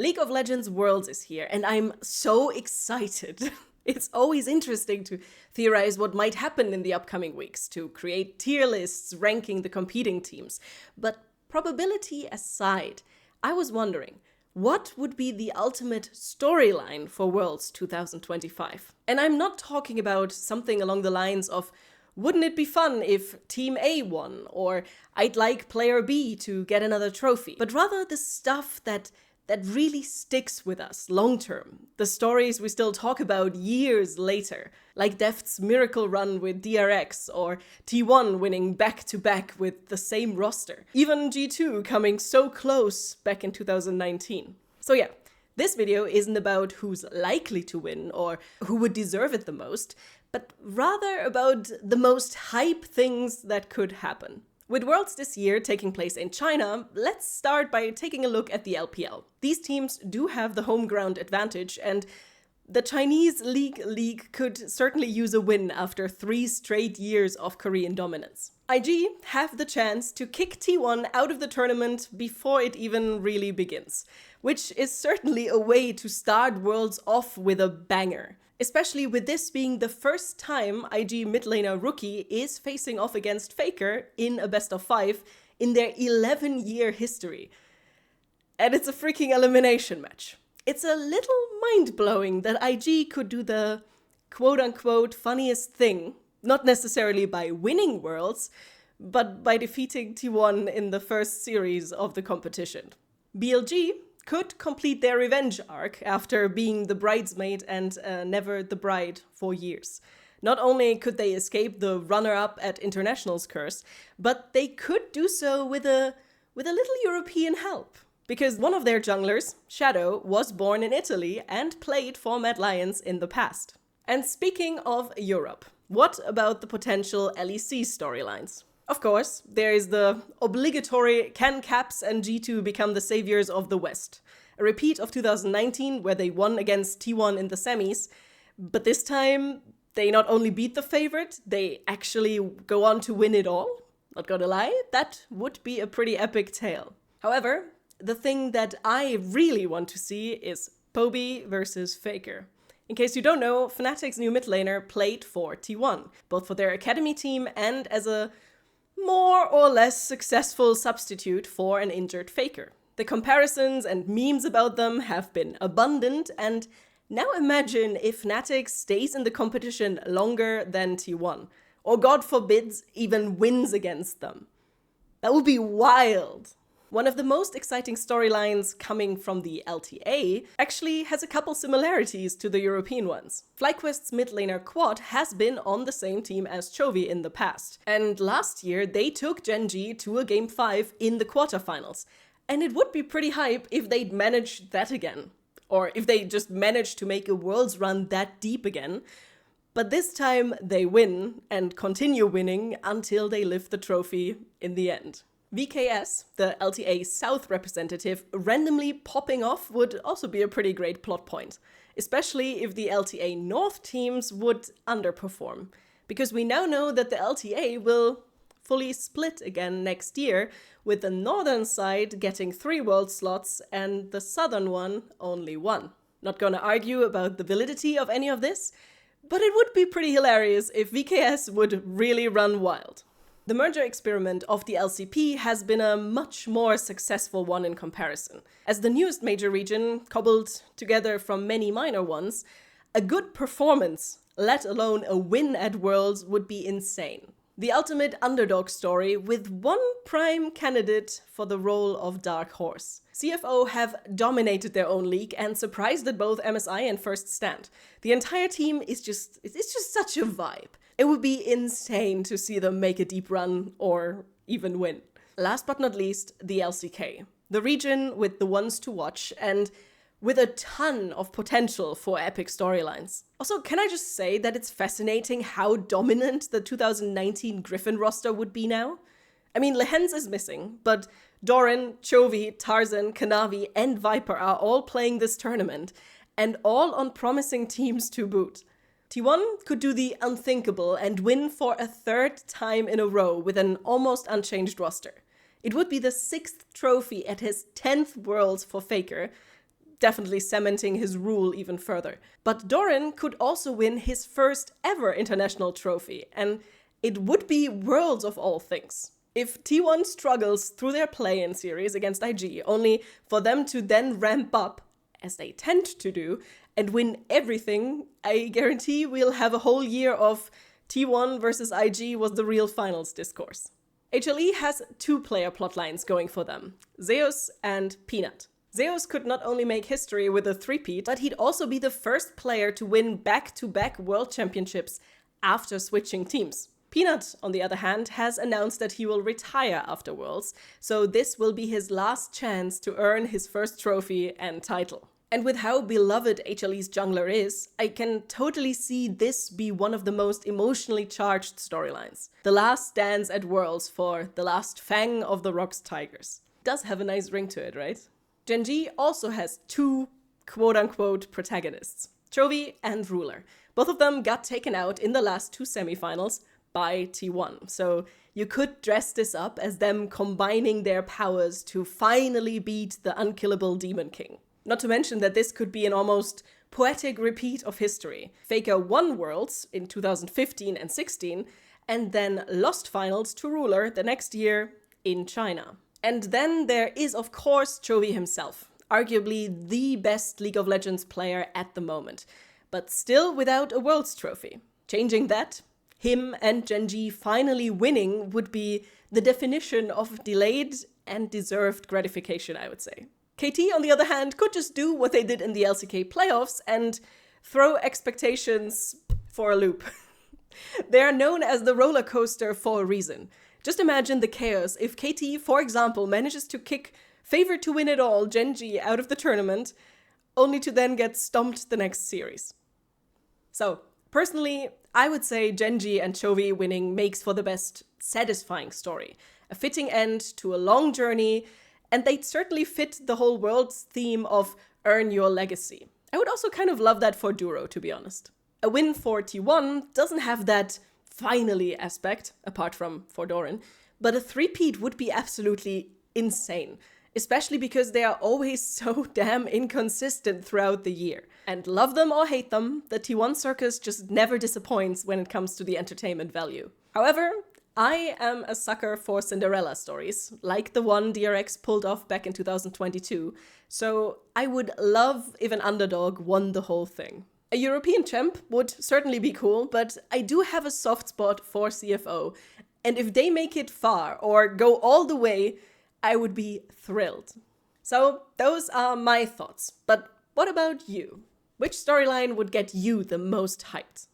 League of Legends Worlds is here, and I'm so excited. It's always interesting to theorize what might happen in the upcoming weeks, to create tier lists ranking the competing teams. But probability aside, I was wondering, what would be the ultimate storyline for Worlds 2025? And I'm not talking about something along the lines of, wouldn't it be fun if Team A won? Or I'd like player B to get another trophy. But rather the stuff that really sticks with us long term. The stories we still talk about years later. Like Deft's miracle run with DRX, or T1 winning back-to-back with the same roster. Even G2 coming so close back in 2019. So yeah, this video isn't about who's likely to win or who would deserve it the most, but rather about the most hype things that could happen. With Worlds this year taking place in China, let's start by taking a look at the LPL. These teams do have the home ground advantage, and the Chinese league could certainly use a win after 3 straight years of Korean dominance. IG have the chance to kick T1 out of the tournament before it even really begins, which is certainly a way to start Worlds off with a banger. Especially with this being the first time IG mid laner Rookie is facing off against Faker in a best of 5 in their 11-year history. And it's a freaking elimination match. It's a little mind-blowing that IG could do the quote-unquote funniest thing, not necessarily by winning Worlds, but by defeating T1 in the first series of the competition. BLG could complete their revenge arc after being the bridesmaid and never the bride for years. Not only could they escape the runner-up at Internationals curse, but they could do so with a little European help. Because one of their junglers, Shadow, was born in Italy and played for Mad Lions in the past. And speaking of Europe, what about the potential LEC storylines? Of course, there is the obligatory can Caps and G2 become the saviors of the West. A repeat of 2019 where they won against T1 in the semis, but this time they not only beat the favorite, they actually go on to win it all. Not gonna lie, that would be a pretty epic tale. However, the thing that I really want to see is Poby versus Faker. In case you don't know, Fnatic's new mid laner played for T1, both for their academy team and as a more or less successful substitute for an injured Faker. The comparisons and memes about them have been abundant, and now imagine if Fnatic stays in the competition longer than T1, or God forbids, even wins against them. That would be wild. One of the most exciting storylines coming from the LTA actually has a couple similarities to the European ones. FlyQuest's mid laner Quad has been on the same team as Chovy in the past, and last year they took Gen G to a Game 5 in the quarterfinals. And it would be pretty hype if they'd managed that again. Or if they just managed to make a Worlds run that deep again. But this time they win and continue winning until they lift the trophy in the end. VKS, the LTA South representative, randomly popping off would also be a pretty great plot point, especially if the LTA North teams would underperform, because we now know that the LTA will fully split again next year, with the northern side getting 3 world slots and the southern one only 1. Not gonna argue about the validity of any of this, but it would be pretty hilarious if VKS would really run wild. The merger experiment of the LCP has been a much more successful one in comparison. As the newest major region, cobbled together from many minor ones, a good performance, let alone a win at Worlds, would be insane. The ultimate underdog story with one prime candidate for the role of Dark Horse. CFO have dominated their own league and surprised at both MSI and First Stand. The entire team is just such a vibe. It would be insane to see them make a deep run or even win. Last but not least, the LCK. The region with the ones to watch and with a ton of potential for epic storylines. Also, can I just say that it's fascinating how dominant the 2019 Griffin roster would be now? I mean, Lehens is missing, but Doran, Chovy, Tarzan, Kanavi, and Viper are all playing this tournament, and all on promising teams to boot. T1 could do the unthinkable and win for a 3rd time in a row with an almost unchanged roster. It would be the 6th trophy at his 10th Worlds for Faker. definitely cementing his rule even further. But Doran could also win his first ever international trophy, and it would be Worlds of all things. If T1 struggles through their play-in series against IG, only for them to then ramp up, as they tend to do, and win everything, I guarantee we'll have a whole year of T1 versus IG was the real finals discourse. HLE has two player plotlines going for them, Zeus and Peanut. Zeus could not only make history with a three-peat, but he'd also be the first player to win back-to-back world championships after switching teams. Peanut, on the other hand, has announced that he will retire after Worlds, so this will be his last chance to earn his first trophy and title. And with how beloved HLE's jungler is, I can totally see this be one of the most emotionally charged storylines. The last dance at Worlds for the last fang of the Rocks Tigers. Does have a nice ring to it, right? Gen G also has two quote-unquote protagonists, Chovy and Ruler. Both of them got taken out in the last two semifinals by T1, so you could dress this up as them combining their powers to finally beat the unkillable Demon King. Not to mention that this could be an almost poetic repeat of history. Faker won Worlds in 2015 and 16, and then lost finals to Ruler the next year in China. And then there is, of course, Chovy himself, arguably the best League of Legends player at the moment, but still without a Worlds trophy. Changing that, him and Gen G finally winning would be the definition of delayed and deserved gratification, I would say. KT, on the other hand, could just do what they did in the LCK playoffs and throw expectations for a loop. They are known as the roller coaster for a reason. Just imagine the chaos if KT, for example, manages to kick favorite to win it all Gen G out of the tournament, only to then get stomped the next series. So, personally, I would say Gen G and Chovy winning makes for the best satisfying story. A fitting end to a long journey, and they'd certainly fit the whole world's theme of earn your legacy. I would also kind of love that for Duro, to be honest. A win for T1 doesn't have that finally aspect, apart from for Doran, but a three-peat would be absolutely insane, especially because they are always so damn inconsistent throughout the year. And love them or hate them, the T1 circus just never disappoints when it comes to the entertainment value. However, I am a sucker for Cinderella stories, like the one DRX pulled off back in 2022, so I would love if an underdog won the whole thing. A European champ would certainly be cool, but I do have a soft spot for CFO, and if they make it far or go all the way, I would be thrilled. So those are my thoughts, but what about you? Which storyline would get you the most hyped?